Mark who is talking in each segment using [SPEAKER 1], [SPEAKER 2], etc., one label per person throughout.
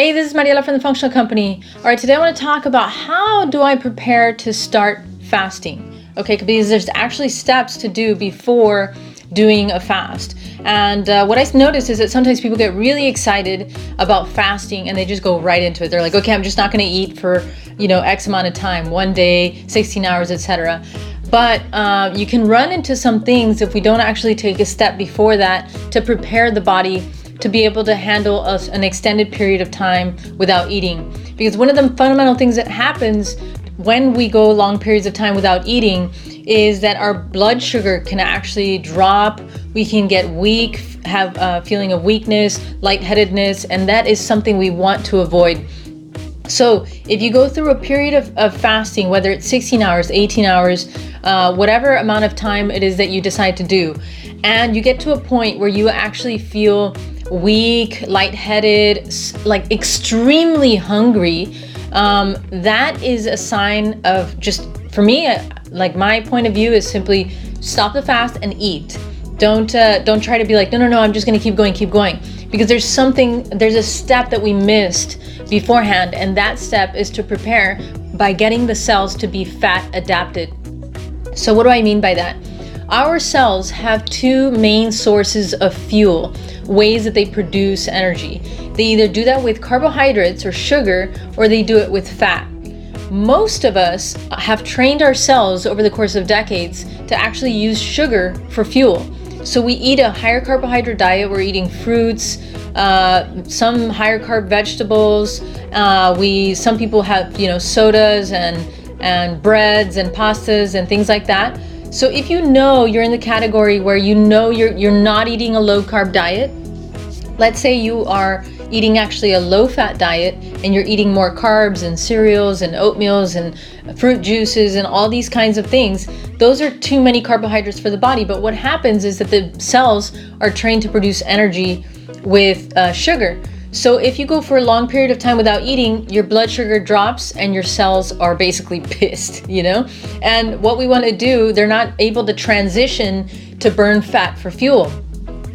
[SPEAKER 1] Hey, this is Mariela from the Functional Company. All right, today I want to talk about how do I prepare to start fasting? Okay, because there's actually steps to do before doing a fast. And what I noticed is that sometimes people get really excited about fasting and they just go right into it. They're like, okay, I'm just not going to eat for, X amount of time, one day, 16 hours, etc. But you can run into some things if we don't actually take a step before that to prepare the body to be able to handle an extended period of time without eating. Because one of the fundamental things that happens when we go long periods of time without eating is that our blood sugar can actually drop. We can get weak, have a feeling of weakness, lightheadedness, and that is something we want to avoid. So if you go through a period of fasting, whether it's 16 hours, 18 hours, whatever amount of time it is that you decide to do, and you get to a point where you actually feel weak, lightheaded, like extremely hungry, that is a sign of, just for me, like my point of view is simply stop the fast and eat. Don't try to be like, no, I'm just gonna keep going, because there's a step that we missed beforehand, and that step is to prepare by getting the cells to be fat adapted. So what do I mean by that? Our cells have two main sources of fuel, ways that they produce energy. They either do that with carbohydrates or sugar, or they do it with fat. Most of us have trained ourselves over the course of decades to actually use sugar for fuel. So we eat a higher carbohydrate diet. We're eating fruits, some higher carb vegetables. Some people have, sodas and breads and pastas and things like that. So if you're in the category where you're not eating a low carb diet, let's say you are eating actually a low fat diet and you're eating more carbs and cereals and oatmeals and fruit juices and all these kinds of things, those are too many carbohydrates for the body. But what happens is that the cells are trained to produce energy with sugar. So if you go for a long period of time without eating, your blood sugar drops and your cells are basically pissed, And what we want to do, they're not able to transition to burn fat for fuel.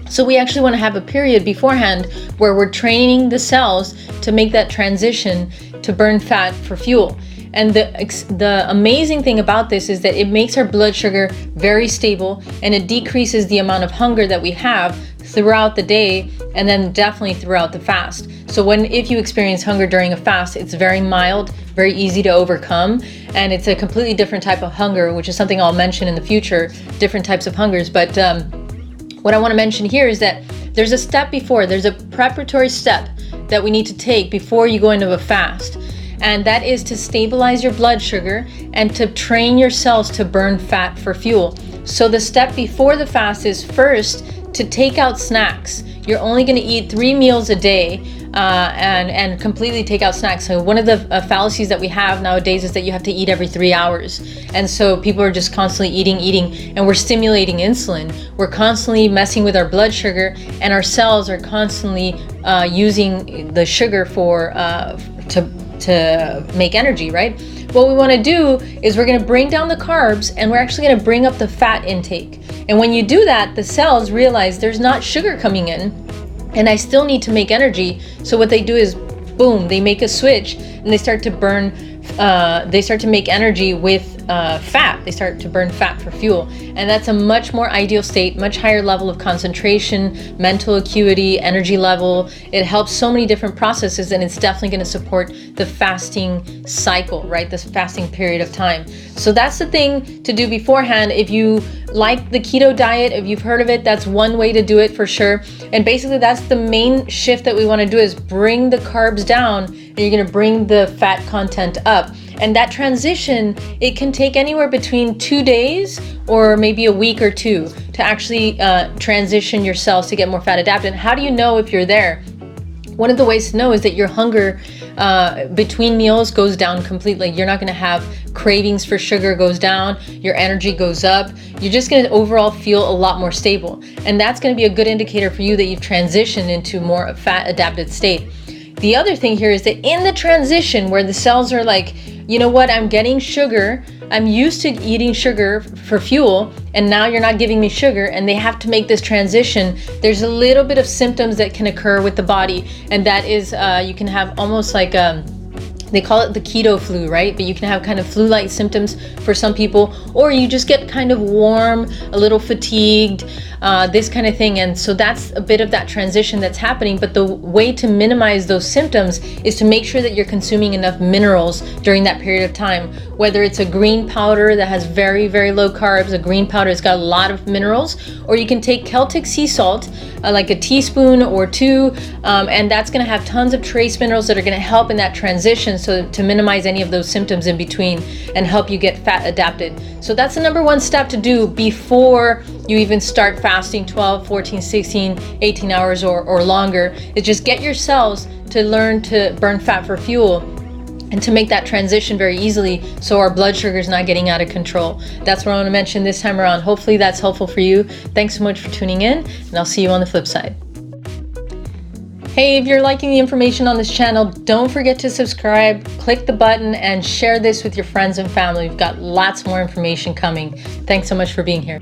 [SPEAKER 1] So we actually want to have a period beforehand where we're training the cells to make that transition to burn fat for fuel. And the amazing thing about this is that it makes our blood sugar very stable, and it decreases the amount of hunger that we have throughout the day, and then definitely throughout the fast. So if you experience hunger during a fast, it's very mild, very easy to overcome, and it's a completely different type of hunger, which is something I'll mention in the future, different types of hungers. But what I want to mention here is that there's a step before, there's a preparatory step that we need to take before you go into a fast. And that is to stabilize your blood sugar and to train your cells to burn fat for fuel. So the step before the fast is first to take out snacks. You're only going to eat 3 meals a day and completely take out snacks. So one of the fallacies that we have nowadays is that you have to eat every 3 hours. And so people are just constantly eating, and we're stimulating insulin. We're constantly messing with our blood sugar, and our cells are constantly using the sugar to make energy, right? What we want to do is we're going to bring down the carbs, and we're actually going to bring up the fat intake. And when you do that, the cells realize there's not sugar coming in, and I still need to make energy. So what they do is, boom, they make a switch, and they start to make energy with fat. They start to burn fat for fuel. And that's a much more ideal state, much higher level of concentration, mental acuity, energy level. It helps so many different processes, and it's definitely going to support the fasting cycle, right? This fasting period of time. So that's the thing to do beforehand. If you like the keto diet, if you've heard of it, that's one way to do it for sure. And basically that's the main shift that we want to do, is bring the carbs down, and you're going to bring the fat content up. And that transition, it can take anywhere between 2 days or maybe a week or two to actually transition your cells to get more fat adapted. How do you know if you're there? One of the ways to know is that your hunger between meals goes down completely. You're not going to have cravings for sugar goes down, your energy goes up. You're just going to overall feel a lot more stable. And that's going to be a good indicator for you that you've transitioned into more fat adapted state. The other thing here is that in the transition where the cells are like you know what, I'm getting sugar, I'm used to eating sugar for fuel, and now you're not giving me sugar, and they have to make this transition. There's a little bit of symptoms that can occur with the body, and that is you can have almost like they call it the keto flu, right? But you can have kind of flu-like symptoms for some people, or you just get kind of warm, a little fatigued, this kind of thing. And so that's a bit of that transition that's happening. But the way to minimize those symptoms is to make sure that you're consuming enough minerals during that period of time. Whether it's a green powder that has very, very low carbs, a green powder that's got a lot of minerals, or you can take Celtic sea salt, like a teaspoon or two, and that's going to have tons of trace minerals that are going to help in that transition, so to minimize any of those symptoms in between and help you get fat adapted. So that's the number one step to do before you even start fasting 12, 14, 16, 18 hours or longer, is just get your cells to learn to burn fat for fuel and to make that transition very easily, so our blood sugar is not getting out of control. That's what I want to mention this time around. Hopefully that's helpful for you. Thanks so much for tuning in, and I'll see you on the flip side. Hey, if you're liking the information on this channel, don't forget to subscribe, click the button, and share this with your friends and family. We've got lots more information coming. Thanks so much for being here.